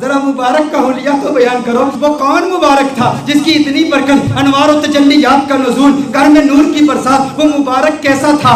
ذرا مبارک کا حلیہ تو بیان کرو، وہ کون مبارک تھا جس کی اتنی برکت، انوار و تجلیات کا نزول، گھر میں نور کی برسات، وہ مبارک کیسا تھا؟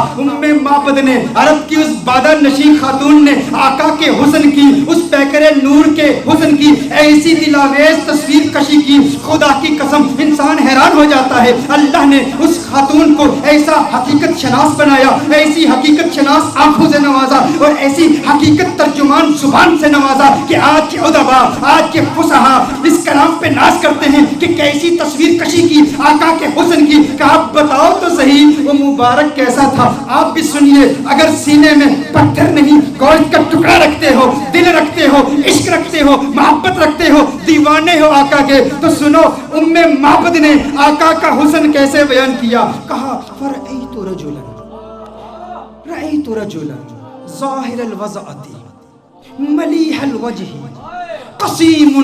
معبد نے، عرب کی اس بادہ نشین خاتون نے آقا کے حسن کی، اس پیکر نور کے حسن کی ایسی دلاویز تصویر کشی کی، خدا کی قسم انسان حیران ہو جاتا ہے۔ اللہ نے اس خاتون کو ایسا حقیقت شناس بنایا، ایسی حقیقت شناس آنکھوں سے نوازا اور ایسی حقیقت ترجمان زبان سے نوازا کہ آج کے ادبا، آج کے فصحا اس کلام پہ ناز کرتے ہیں کہ کیسی تصویر کشی کی آقا کے حسن کی، کہ آپ بتاؤ تو صحیح وہ مبارک کیسا تھا۔ آپ بھی سنیے، اگر سینے میں پتھر نہیں گوشت کا ٹکڑا رکھتے ہو، دل رکھتے ہو، عشق رکھتے ہو، محبت رکھتے ہو، دیوانے ہو آقا کے، تو سنو معبد نے آقا کا حسن کیسے بیان کیا۔ کہا فرأیت رجلا ظاہر الوضعۃ ملیح الوجہ قسیم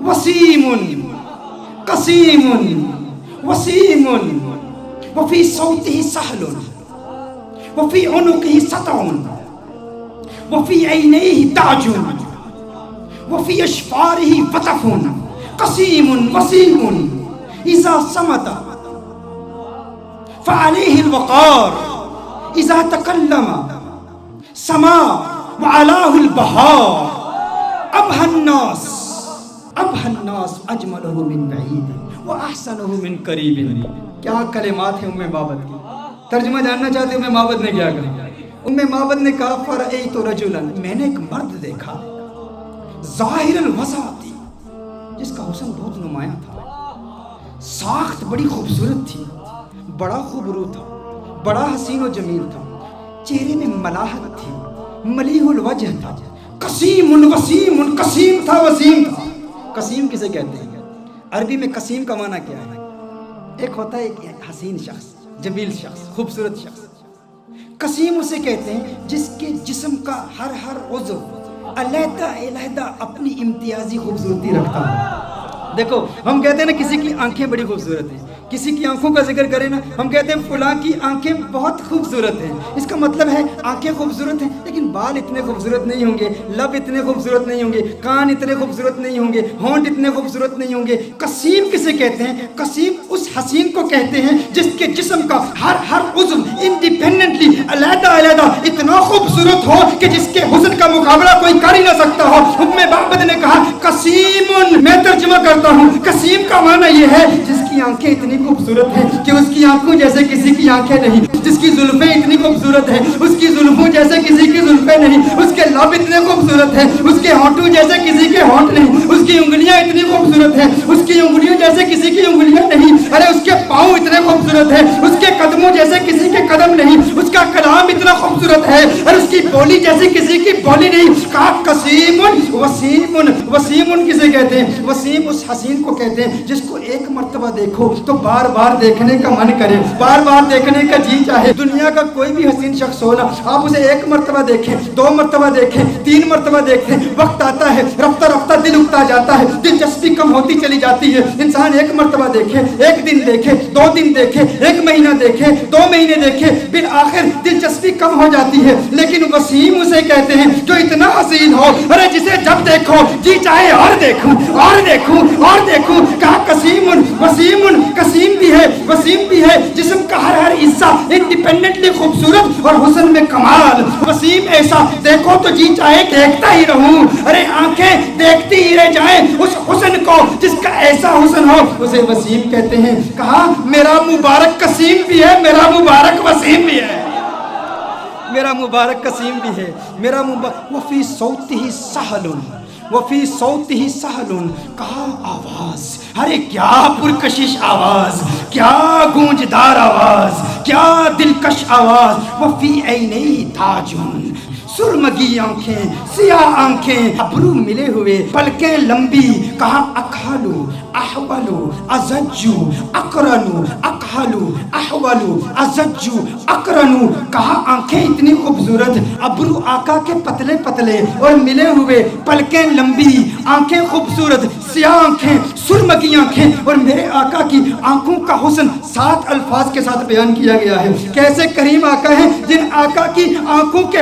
وسیم قسیم وسیم وفی صوتہ سہل وفی عنقہ سطع وفی عینیہ تاج وفی اشفارہ وطف قسیم وسیم اذا صمت فعلیہ الوقار اذا تکلم سما وعلاه البهار ابهى الناس اجمله من بعید واحسنه من قریب۔ کیا کلمات ہیں معبد کی، ترجمہ جاننا چاہتے ہیں معبد نے کیا کہا؟ معبد نے کہا فرأیت رجلا، میں نے ایک مرد دیکھا، ظاہر الوضعۃ، جس کا حسن بہت نمایاں تھا، ساخت بڑی خوبصورت تھی، بڑا خوبرو تھا، بڑا حسین و جمیل تھا، چہرے میں ملاحت تھی، ملیح الوجہ تھا، قسیم وسیم، قسیم تھا وسیم تھا۔ قسیم کسے کہتے ہیں؟ عربی میں قسیم کا معنی کیا ہے؟ ایک ہوتا ہے ایک حسین شخص، جمیل شخص، خوبصورت شخص۔ قسیم اسے کہتے ہیں جس کے جسم کا ہر عضو علیحدہ علیحدہ اپنی امتیازی خوبصورتی رکھتا ہے۔ دیکھو ہم کہتے ہیں نا کسی کی آنکھیں بڑی خوبصورت ہیں، کسی کی آنکھوں کا ذکر کریں نا ہم کہتے ہیں فلاں کی آنکھیں بہت خوبصورت ہیں، اس کا مطلب ہے آنکھیں خوبصورت ہیں لیکن بال اتنے خوبصورت نہیں ہوں گے، لب اتنے خوبصورت نہیں ہوں گے، کان اتنے خوبصورت نہیں ہوں گے، ہونٹ اتنے خوبصورت نہیں ہوں گے۔ قسیم کسے کہتے ہیں؟ قسیم اس حسین کو کہتے ہیں جس کے جسم کا ہر عضو انڈیپینڈنٹلی علیحدہ علیحدہ اتنا خوبصورت ہو کہ جس کے حسن کا مقابلہ کوئی کر ہی نہ سکتا ہو۔ معبد نے کہا قسیم، میں ترجمہ کرتا ہوں، قسیم کا معنی یہ ہے جس کی آنکھیں اتنی خوبصورت ہیں کہ اس کی آنکھوں جیسے کسی کی آنکھیں نہیں، جس کی زلفیں اتنی خوبصورت ہیں اس کی زلفوں جیسے کسی کی زلفیں نہیں، اس کے لب اتنے خوبصورت ہیں اس کے ہونٹوں جیسے کسی کے ہونٹ نہیں، اس کی انگلیاں اتنی خوبصورت ہیں اس کی انگلیوں جیسے کسی کی انگلیاں نہیں، ارے اس کے پاؤں اتنے خوبصورت ہیں اس کے قدموں جیسے کسی کے قدم نہیں، اس کا کلام اتنا خوبصورت ہے اور اس کی بولی جیسی کسی کی بولی نہیں۔ کہا قسیم وسیم، وسیم کسے کہتے ہیں؟ وسیم اس حسین کو کہتے ہیں جس کو ایک مرتبہ دیکھو تو بار بار دیکھنے کا من کرے، بار بار دیکھنے کا جی چاہے۔ دنیا کا کوئی بھی حسین شخص ہو نا، آپ اسے ایک مرتبہ دیکھیں، دو مرتبہ دیکھیں، تین مرتبہ دیکھیں، وقت آتا ہے رفتہ رفتہ دل اکتا جاتا ہے، دلچسپی کم ہوتی چلی جاتی ہے۔ انسان ایک مرتبہ دیکھے، ایک دن دیکھے، دو دن دیکھے، ایک مہینہ دیکھے، دو مہینے دیکھے، بالآخر دلچسپی کم ہو جاتی ہے۔ لیکن وسیم اسے کہتے ہیں جو اتنا حسین ہو، ارے جسے جب دیکھو جی چاہے اور دیکھوں اور دیکھوں اور دیکھوں۔ کہا قسیم وسیم، قسیم بھی ہے وسیم بھی ہے، جسم کا ہر حصہ انڈیپینڈنٹلی خوبصورت اور حسن میں کمال۔ وسیم ایسا دیکھو تو جی چاہے دیکھتا ہی رہوں، ارے آنکھیں دیکھتی ہی رہ جائیں اس حسن کو جس کا ایسا حسن ہو، اسے وسیم کہتے ہیں۔ کہا میرا مبارک قسیم بھی ہے، میرا مبارک وسیم بھی ہے، میرا مبارک قسیم بھی ہے، میرا مبارک وفی صوتہ سہل، وفی صوتہ سہل، کہا آواز، ارے کیا پرکشش آواز، کیا گونجدار آواز، کیا دلکش آواز۔ وفی عینیہ تاج، سرمگی آنکھیں، سیاہ آنکھیں، ابرو ملے ہوئے، پلکیں لمبی۔ کہا اکحلو احولو ازجو اقرنو، اکحلو احولو ازجو اقرنو۔ کہا آنکھیں اتنی خوبصورت، ابرو آقا کے پتلے پتلے اور ملے ہوئے، پلکیں لمبی، آنکھیں خوبصورت، سیاہ آنکھیں، سرمگی آنکھیں، اور میرے آقا کی آنکھوں کا حسن 7 الفاظ کے ساتھ بیان کیا گیا ہے۔ کیسے کریم آقا ہیں جن آقا کی آنکھوں کے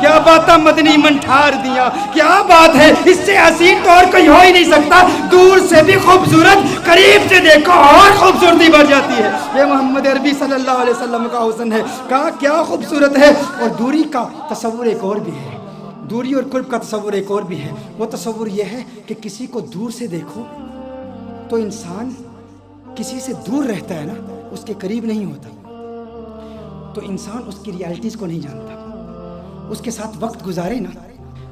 کیا باتاں مدنی منٹھار دیا، کیا بات ہے، اس سے حسین تو اور کوئی ہو ہی نہیں سکتا، دور سے بھی خوبصورت، قریب سے دیکھو اور خوبصورتی بڑھ جاتی ہے۔ یہ محمد عربی صلی اللہ علیہ وسلم کا حسن ہے، کہا کیا خوبصورت ہے۔ اور دوری کا تصور ایک اور بھی ہے، دوری اور قرب کا تصور ایک اور بھی ہے، وہ تصور یہ ہے کہ کسی کو دور سے دیکھو تو انسان کسی سے دور رہتا ہے نا، اس کے قریب نہیں ہوتا، تو انسان اس کی ریالٹیز کو نہیں جانتا، اس کے ساتھ وقت گزارے نا،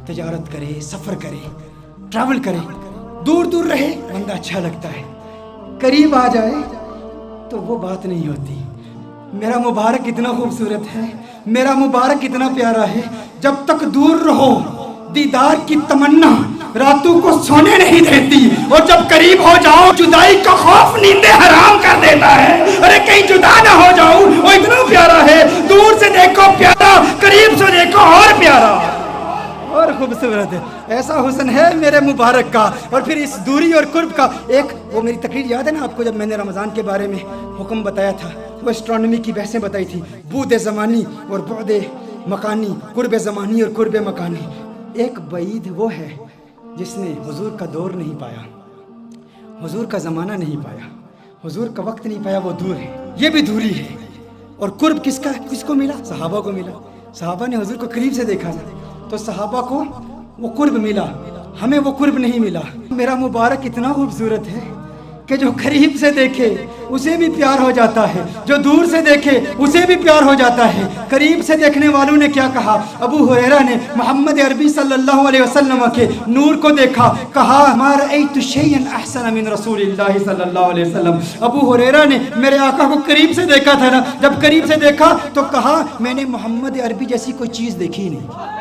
تجارت کرے، سفر کرے، ٹریول کرے، دور دور رہے بندہ اچھا لگتا ہے، قریب آ جائے تو وہ بات نہیں ہوتی۔ میرا مبارک اتنا خوبصورت ہے، میرا مبارک اتنا پیارا ہے، جب تک دور رہو دیدار کی تمنا راتوں کو سونے نہیں دیتی، اور جب قریب ہو جاؤ جدائی کا خوف نیندیں حرام کر دیتا ہے۔ ارے کہیں جدا نہ ہو جاؤ، وہ اتنا پیارا ہے، دور سے دیکھو پیارا، قریب سے دیکھو اور پیارا اور خوبصورت ہے۔ ایسا حسن ہے میرے مبارک کا۔ اور پھر اس دوری اور قرب کا ایک، وہ میری تقریر یاد ہے نا آپ کو، جب میں نے رمضان کے بارے میں حکم بتایا تھا، وہ اسٹرانومی کی بحثیں بتائی تھی، بعد زمانی اور بعد مکانی، قرب زمانی اور قرب مکانی۔ ایک بعید وہ ہے جس نے حضور کا دور نہیں پایا، حضور کا زمانہ نہیں پایا، حضور کا وقت نہیں پایا، وہ دور ہے، یہ بھی دوری ہے۔ اور قرب کس کو ملا؟ صحابہ کو ملا، صحابہ نے حضور کو قریب سے دیکھا تھا، تو صحابہ کو وہ قرب ملا، ہمیں وہ قرب نہیں ملا۔ میرا مبارک اتنا خوبصورت ہے کہ جو قریب سے دیکھے اسے بھی پیار ہو جاتا ہے، جو دور سے دیکھے اسے بھی پیار ہو جاتا ہے۔ قریب سے دیکھنے والوں نے کیا کہا؟ ابو ہریرہ نے محمد عربی صلی اللہ علیہ وسلم کے نور کو دیکھا، کہا ما رأیت شیئا احسن من رسول اللہ صلی اللہ علیہ وسلم۔ ابو ہریرہ نے میرے آقا کو قریب سے دیکھا تھا نا، جب قریب سے دیکھا تو کہا میں نے محمد عربی جیسی کوئی چیز دیکھی ہی نہیں۔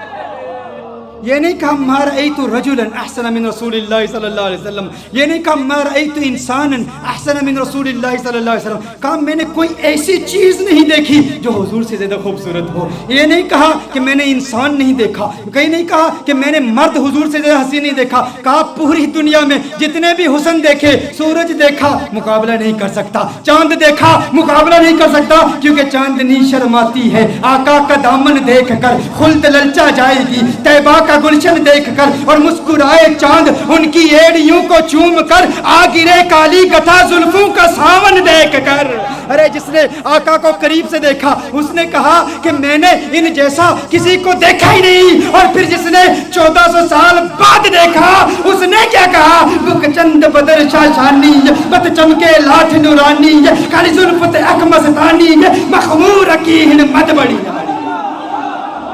یہ نہیں کہا ما رأیت رجلا احسن من رسول اللہ صلی اللہ علیہ وسلم، یہ نہیں کہا ما رأیت انسانا احسن من رسول اللہ صلی اللہ علیہ وسلم، کہا میں نے کوئی ایسی چیز نہیں دیکھی جو حضور سے زیادہ خوبصورت ہو۔ یہ نہیں کہا کہ میں نے انسان نہیں دیکھا، کہیں نہیں کہا کہ میں نے مرد حضور سے زیادہ حسین نہیں دیکھا، کہا پوری دنیا میں جتنے بھی حسن دیکھے، سورج دیکھا مقابلہ نہیں کر سکتا، چاند دیکھا مقابلہ نہیں کر سکتا، کیونکہ چاندنی شرماتی ہے آقا کا دامن دیکھ کر، خلد للچا جائے گی طیبہ کا گلشن دیکھ کر، اور مسکرائے چاند ان کی ایڑیوں کو چوم کر، آ گرے کالی گتھا زلفوں کا ساون دیکھ کر۔ ارے جس نے آقا کو قریب سے دیکھا اس نے کہا کہ میں نے ان جیسا کسی کو دیکھا ہی نہیں، اور پھر جس نے 1400 سال بعد دیکھا اس نے کیا کہا؟ بک چند بدر شاشانی، بت چمکے لاٹھ نورانی، کالی زلفت اکمستانی، مخمور اکیہن مد بڑی۔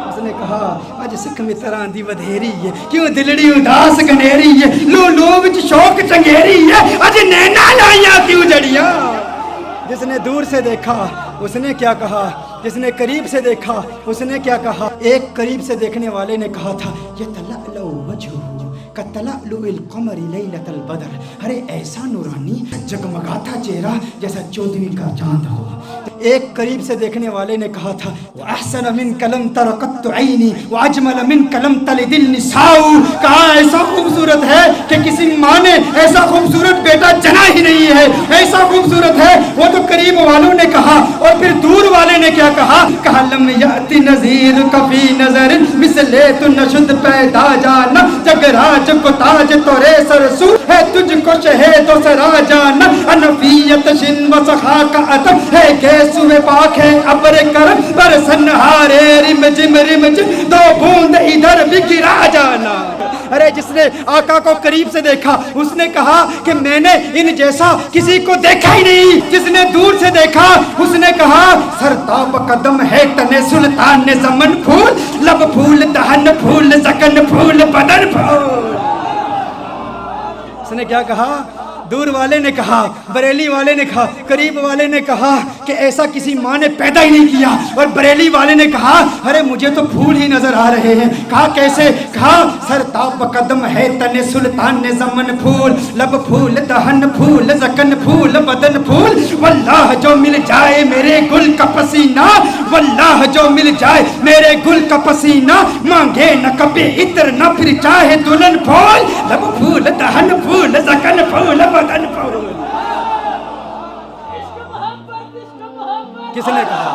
اس نے کہا اج سکھ متراں دی ودھیری ہے، کیوں دلڑی اداس گنیری ہے، لو لو وچ شوق چنگیری ہے، اج نینا لائیاں کیوں جڑیاں۔ جس نے دور سے دیکھا اس نے کیا کہا، جس نے قریب سے دیکھا اس نے کیا کہا؟ ایک قریب سے دیکھنے والے نے کہا تھا یتلألؤ وجہہ کتلألؤ القمر لیلۃ البدر، ارے ایسا نورانی جگمگاتا چہرہ جیسا 14ویں کا چاند ہو۔ ایک قریب سے دیکھنے والے نے کہا تھا وَأَحْسَنَ مِنْكَ لَمْ تَرَ قَطُّ عَيْنِي وَأَجْمَلَ مِنْكَ لَمْ تَلِدِ النِّسَاءُ، کہا ایسا خوبصورت ہے کہ کسی ماں نے ایسا خوبصورت بیٹا جنا ہی نہیں ہے، ایسا خوبصورت ہے۔ وہ تو قریب والوں نے کہا، اور پھر دور والے نے کیا کہا؟ کہا لم یأتی نذیر کفی نظر مثل تو نشد پیدا جانا، جگ راج کو تاج تورے سرسو ہے، تجھ کو شہد و سرا جانا، انفیت شن و سخا کا عطب ہے، گیسوے پاک ہے ابر کرم برسن ہارے رم جم دو بوند ادھر بھی گرا جانا۔ ارے جس نے آقا کو قریب سے دیکھا اس نے کہا کہ میں نے ان جیسا کسی کو دیکھا ہی نہیں۔ جس نے دور سے دیکھا اس نے کہا سرتاب قدم ہے تن سلطان زمن، پھول لب پھول دہن پھول زکن پھول بدن پھول۔ اس نے کیا کہا؟ دور والے نے کہا، بریلی والے نے کہا، قریب والے نے کہا کہ ایسا کسی ماں نے پیدا ہی نہیں کیا، اور بریلی والے نے کہا ارے مجھے تو پھول ہی نظر آ رہے ہیں۔ کہا کیسے؟ کہا سرتاب قدم ہے تن سلطان زمن، پھول لب پھول دہن پھول زکن پھول بدن پھول، واللہ جو مل جائے میرے گل کا پسینہ، واللہ جو مل جائے میرے گل کا پسینہ، مانگے نہ کبھی عطر نہ پھر چاہے دلہن پھول، لب پھول دہن پھول زکن پھول بدن پھول۔ کس نے کہا؟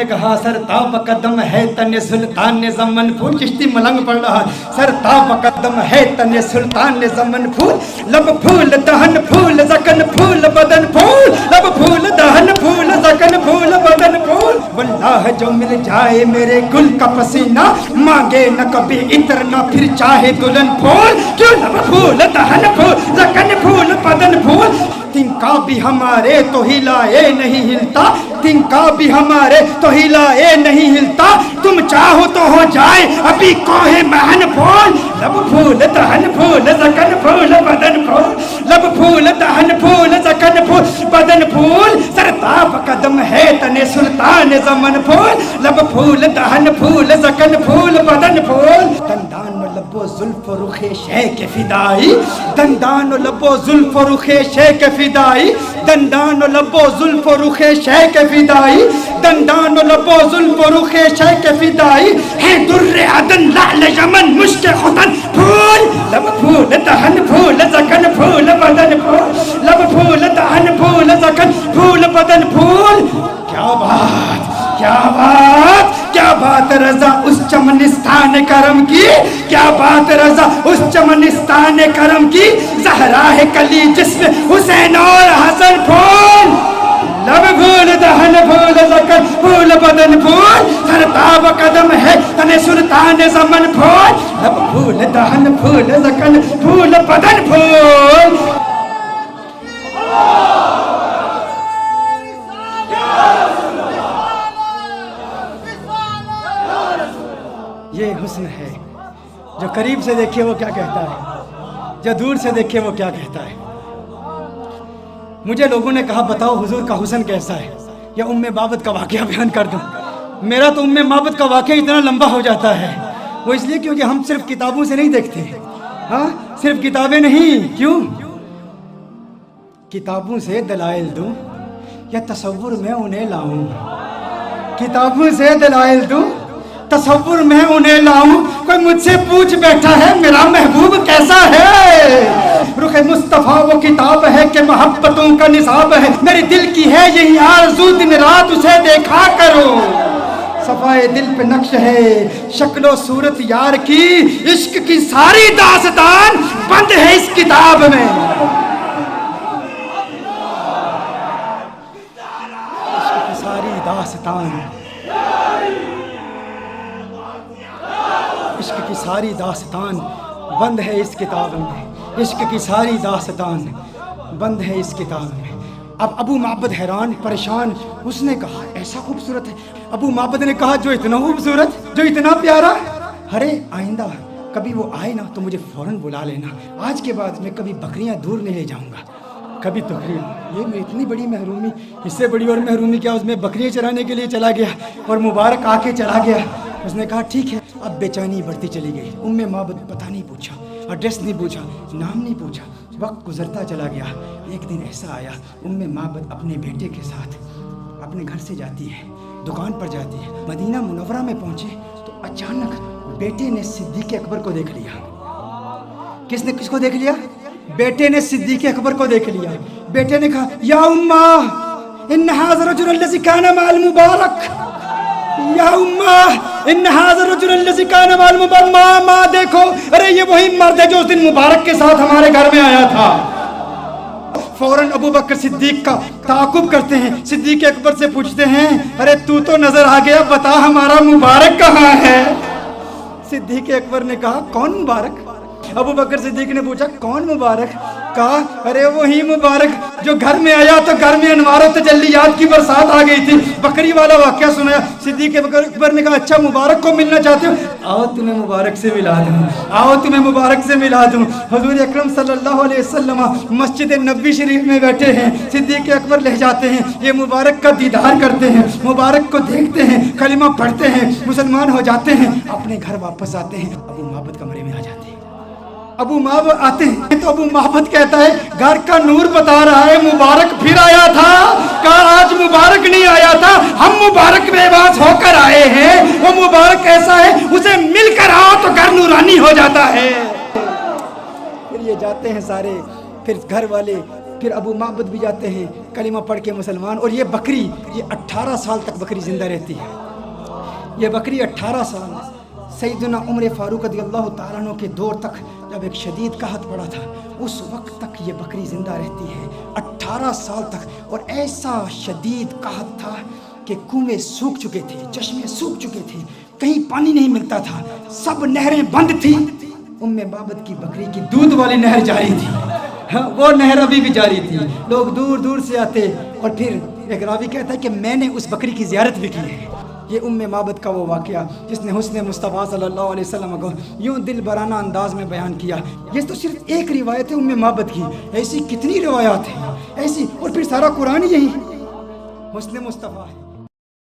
نے کہا سر تاب قدم ہے تن سلطان زمن پھول. چشتی ملنگ پڑھ رہا. سر تاب قدم ہے تن سلطان زمن پھول, لب پھول دہن پھول زکن پھول بدن پھول, لب پھول دہن پھول زکن پھول بدن پھول. واللہ جو مل جائے میرے گل کا پسینہ, مانگے نہ کبھی عطر نہ پھر چاہے دلہن پھول. کیوں لب پھول دہن پھول زکن پھول بدن پھول. تنکا بھی ہمارے تو ہلائے نہیں ہلتا, تنکا بھی ہمارے تو ہلائے نہیں ہلتا. تم چاہو تو ہو جائے ابھی کوہ مہن پھول. لب پھول دہن پھول زکن پھول بدن پھول, لب پھول دہن پھول زکن پھول بدن پھول. سر تاب قدم ہے تن سلطان زمن پھول, لب پھول دہن پھول زکن پھول بدن پھول. دندان و لب و زلف و رخ شیخ فدائی, دندان و لب و زلف و رخ شیخ فدائی, دندان و لب و زلف و رخ شیخ فدائی, دندان و لب و زلف و رخ شیخ فدائی. ہے در عدن لعل یمن مشک ختن پھول. لب پھول دہن پھول زکن پھول بدن پھول, لب پھول دہن پھول زکن پھول بدن پھول. کیا بات کیا بات کیا بات رضا اس چمنستان کرم کی, کیا بات رضا اس چمنستان کرم کی. زہرا ہے کلی جسم حسین اور حسن پھول. لب پھول دہن پھول زکن پھول بدن پھول. سر تاب قدم ہے تن سلطان زمن پھول, لب پھول دہن پھول زکن پھول بدن پھول. یہ حسن ہے جو قریب سے دیکھے وہ کیا کہتا ہے, جو دور سے دیکھے وہ کیا کہتا ہے. مجھے لوگوں نے کہا بتاؤ حضور کا حسن کیسا ہے, یا ام بابت کا واقعہ بیان کر دوں. میرا تو ام بابت کا واقعہ اتنا لمبا ہو جاتا ہے, وہ اس لیے کیونکہ ہم صرف کتابوں سے نہیں دیکھتے. ہاں صرف کتابیں نہیں, کیوں کتابوں سے دلائل دوں یا تصور میں انہیں لاؤں, کتابوں سے دلائل دوں تصور میں انہیں لاؤں. کوئی مجھ سے پوچھ بیٹھا ہے میرا محبوب کیسا ہے, رخ مصطفیٰ وہ کتاب ہے کہ محبتوں کا نصاب ہے. میرے دل کی ہے یہی آرزو دن رات اسے دیکھا کرو. صفائے دل پہ نقش ہے شکل و صورت یار کی, عشق کی ساری داستان بند ہے اس کتاب میں. عشق کی ساری داستان, عشق کی ساری داستان بند ہے اس کتاب میں, عشق کی ساری داستان بند ہے اس کتاب میں. اب ابو معبد حیران پریشان, اس نے کہا ایسا خوبصورت ہے. ابو معبد نے کہا جو اتنا خوبصورت, جو اتنا پیارا. ارے آئندہ کبھی وہ آئے نا تو مجھے فوراً بلا لینا. آج کے بعد میں کبھی بکریاں دور نہیں لے جاؤں گا, کبھی تقریب. یہ میں اتنی بڑی محرومی, اس سے بڑی اور محرومی کیا, اس میں بکریاں چرانے کے لیے چلا گیا اور مبارک آ کے چلا گیا. اس نے کہا ٹھیک ہے. اب بے چینی بڑھتی چلی گئی. ام معبد پتہ نہیں پوچھا, ایڈریس نہیں پوچھا, نام نہیں پوچھا. وقت گزرتا چلا گیا. ایک دن ایسا آیا ام معبد اپنے بیٹے کے ساتھ اپنے گھر سے جاتی ہے, دکان پر جاتی ہے. مدینہ منورہ میں پہنچے تو اچانک بیٹے نے صدیق اکبر کو دیکھ لیا. کس نے کس کو دیکھ لیا؟ بیٹے نے صدیق اکبر کو دیکھ لیا. بیٹے نے کہا یا امّا ان ھذا الرجل الذی کان مع المبارک, یا امّا ان ھذا الرجل الذی کان مع المبارک. ماں دیکھو, ارے یہ وہی مرد ہے جو اس دن مبارک کے ساتھ ہمارے گھر میں آیا تھا. فوراً ابو بکر صدیق کا تعاقب کرتے ہیں, صدیق اکبر سے پوچھتے ہیں ارے تو نظر آ گیا, بتا ہمارا مبارک کہاں ہے؟ صدیق اکبر نے کہا کون مبارک؟ ابو بکر صدیق نے پوچھا کون مبارک؟ کہا ارے وہی مبارک جو گھر میں آیا تو گھر میں انوار و تجلیات کی برسات آ گئی تھی. بکری والا واقعہ سنایا. صدیق اکبر نے کہا اچھا مبارک کو ملنا چاہتے ہو, آؤ تمہیں مبارک سے ملا دوں, آؤ تمہیں مبارک سے ملا دوں. حضور اکرم صلی اللہ علیہ وسلم مسجد نبوی شریف میں بیٹھے ہیں. صدیق اکبر لے جاتے ہیں, یہ مبارک کا دیدار کرتے ہیں, مبارک کو دیکھتے ہیں, کلمہ پڑھتے ہیں, مسلمان ہو جاتے ہیں, اپنے گھر واپس آتے ہیں. ابو معبد کمرے میں آ جاتے ہیں. ابو معبد آتے ہیں تو ابو معبد کہتا ہے گھر کا نور بتا رہا ہے مبارک پھر آیا تھا. کہا آج مبارک نہیں آیا تھا, ہم مبارک بے باس ہو کر آئے ہیں. وہ مبارک ایسا ہے اسے مل کر آؤ تو گھر نورانی ہو جاتا ہے. پھر یہ جاتے ہیں سارے, پھر گھر والے پھر ابو معبد بھی جاتے ہیں کلمہ پڑھ کے مسلمان. اور یہ بکری یہ 18 سال تک بکری زندہ رہتی ہے. یہ بکری 18 سال سیدنا عمر فاروق رضی اللہ تعالیٰ عنہ کے دور تک جب ایک شدید قحط پڑا تھا اس وقت تک یہ بکری زندہ رہتی ہے 18 سال تک. اور ایسا شدید قحط تھا کہ کنویں سوکھ چکے تھے, چشمے سوکھ چکے تھے, کہیں پانی نہیں ملتا تھا, سب نہریں بند تھیں. معبد کی بکری کی دودھ والی نہر جاری تھی, وہ نہر ابھی بھی جاری تھی. لوگ دور دور سے آتے. اور پھر ایک راوی کہتا ہے کہ میں نے اس بکری کی زیارت بھی کی ہے. یہ معبد کا وہ واقعہ جس نے حسن مصطفیٰ صلی اللہ علیہ وسلم کو یوں دل برانہ انداز میں بیان کیا. یہ تو صرف ایک روایت ہے معبد کی, ایسی کتنی روایات ہیں ایسی. اور پھر سارا قرآن یہی حسن مصطفیٰ ہے.